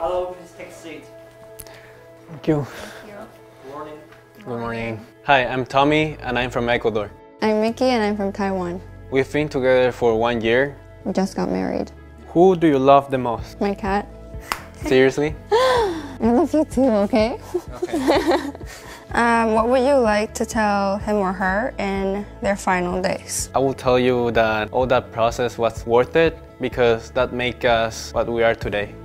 Hello, please take a seat. Thank you. Good morning. Good morning. Hi, I'm Tommy and I'm from Ecuador. I'm Mickey and I'm from Taiwan. We've been together for 1 year. We just got married. Who do you love the most? My cat. Seriously? I love you too, okay? Okay. What would you like to tell him or her in their final days? I will tell you that all that process was worth it because that made us what we are today.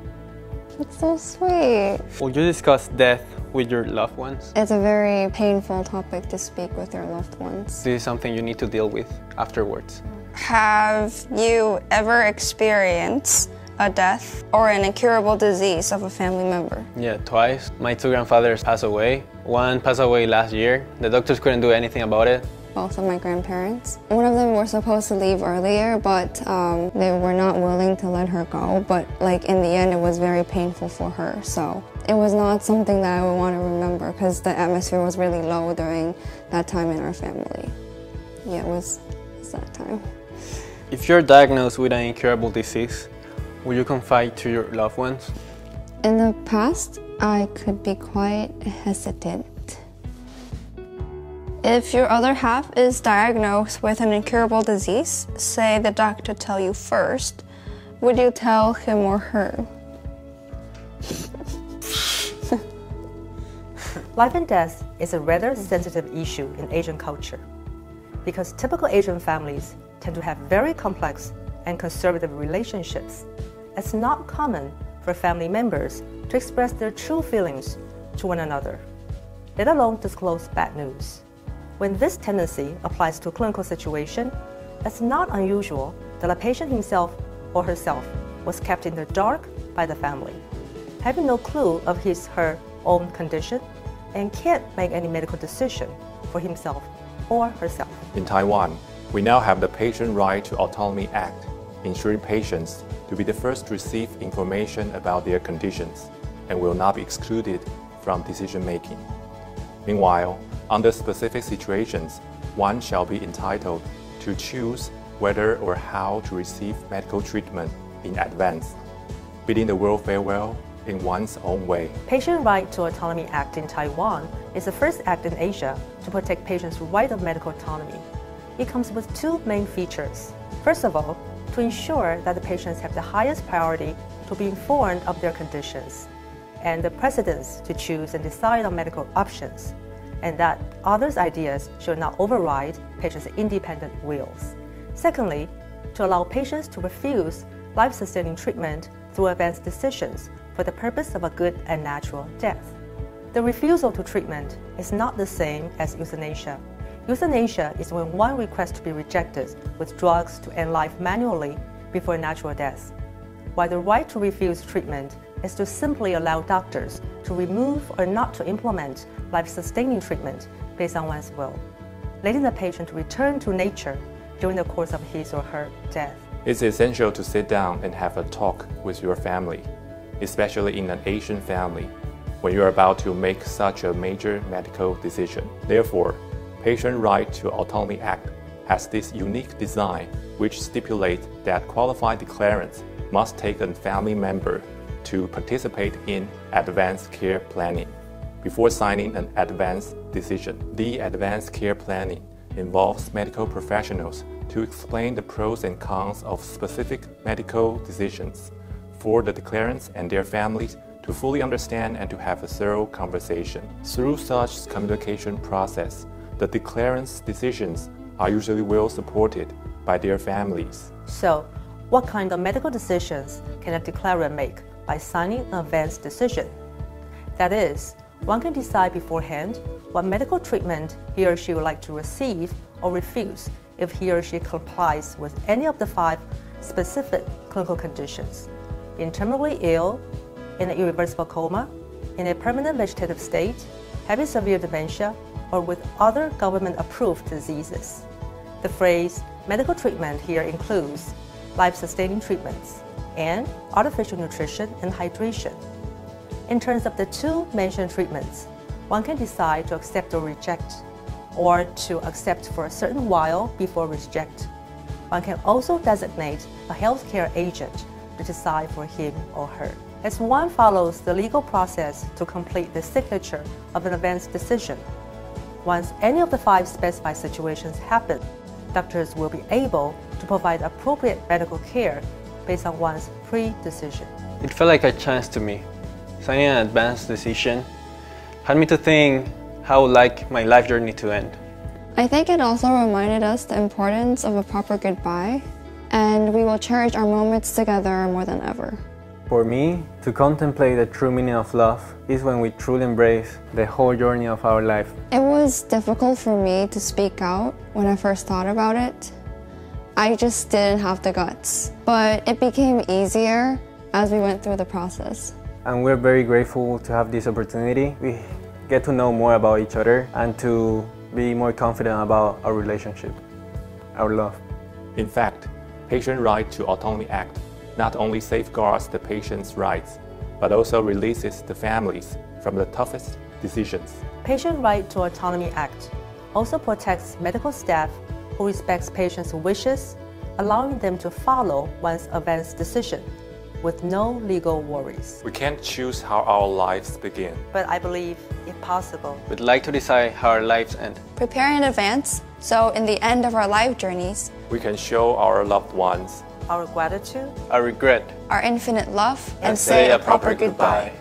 It's so sweet. Would you discuss death with your loved ones? It's a very painful topic to speak with your loved ones. This is something you need to deal with afterwards. Have you ever experienced a death or an incurable disease of a family member? Yeah, twice. My two grandfathers passed away. One passed away last year. The doctors couldn't do anything about it. Both of my grandparents. One of them were supposed to leave earlier, but they were not willing to let her go. But in the end, it was very painful for her. So it was not something that I would want to remember because the atmosphere was really low during that time in our family. Yeah, it was that time. If you're diagnosed with an incurable disease, will you confide to your loved ones? In the past, I could be quite hesitant. If your other half is diagnosed with an incurable disease, say the doctor tell you first, would you tell him or her? Life and death is a rather sensitive issue in Asian culture because typical Asian families tend to have very complex and conservative relationships. It's not common for family members to express their true feelings to one another, let alone disclose bad news. When this tendency applies to a clinical situation, it's not unusual that a patient himself or herself was kept in the dark by the family, having no clue of his/her own condition and can't make any medical decision for himself or herself. In Taiwan, we now have the Patient Right to Autonomy Act, ensuring patients to be the first to receive information about their conditions and will not be excluded from decision-making. Meanwhile, under specific situations, one shall be entitled to choose whether or how to receive medical treatment in advance, bidding the world farewell in one's own way. Patient Right to Autonomy Act in Taiwan is the first act in Asia to protect patients' right of medical autonomy. It comes with two main features. First of all, to ensure that the patients have the highest priority to be informed of their conditions and the precedence to choose and decide on medical options, and that others' ideas should not override patients' independent wills. Secondly, to allow patients to refuse life-sustaining treatment through advanced decisions for the purpose of a good and natural death. The refusal to treatment is not the same as euthanasia. Euthanasia is when one requests to be rejected with drugs to end life manually before natural death, while the right to refuse treatment is to simply allow doctors to remove or not to implement life-sustaining treatment based on one's will, letting the patient return to nature during the course of his or her death. It's essential to sit down and have a talk with your family, especially in an Asian family, when you're about to make such a major medical decision. Therefore, Patient Right to Autonomy Act has this unique design which stipulates that qualified declarants must take a family member to participate in advanced care planning before signing an advanced decision. The advanced care planning involves medical professionals to explain the pros and cons of specific medical decisions for the declarants and their families to fully understand and to have a thorough conversation. Through such communication process, the declarants' decisions are usually well supported by their families. So, what kind of medical decisions can a declarant make by signing an advanced decision? That is, one can decide beforehand what medical treatment he or she would like to receive or refuse if he or she complies with any of the 5 specific clinical conditions: being terminally ill, in an irreversible coma, in a permanent vegetative state, having severe dementia, or with other government-approved diseases. The phrase medical treatment here includes life-sustaining treatments and artificial nutrition and hydration. In terms of the 2 mentioned treatments, one can decide to accept or reject, or to accept for a certain while before reject. One can also designate a healthcare agent to decide for him or her. as one follows the legal process to complete the signature of an advance decision. Once any of the 5 specified situations happen, doctors will be able to provide appropriate medical care based on one's pre-decision. It felt like a chance to me. Signing an advance decision had me to think how I would like my life journey to end. I think it also reminded us the importance of a proper goodbye, and we will cherish our moments together more than ever. For me, to contemplate the true meaning of love is when we truly embrace the whole journey of our life. It was difficult for me to speak out when I first thought about it. I just didn't have the guts. But it became easier as we went through the process. And we're very grateful to have this opportunity. We get to know more about each other and to be more confident about our relationship, our love. In fact, Patient Right to Autonomy Act not only safeguards the patient's rights, but also releases the families from the toughest decisions. Patient Right to Autonomy Act also protects medical staff who respects patients' wishes, allowing them to follow one's advance decision with no legal worries. We can't choose how our lives begin. But I believe, if possible, We'd like to decide how our lives end. Prepare in advance, so in the end of our life journeys, We can show our loved ones our gratitude, I regret. our infinite love, And say a proper goodbye.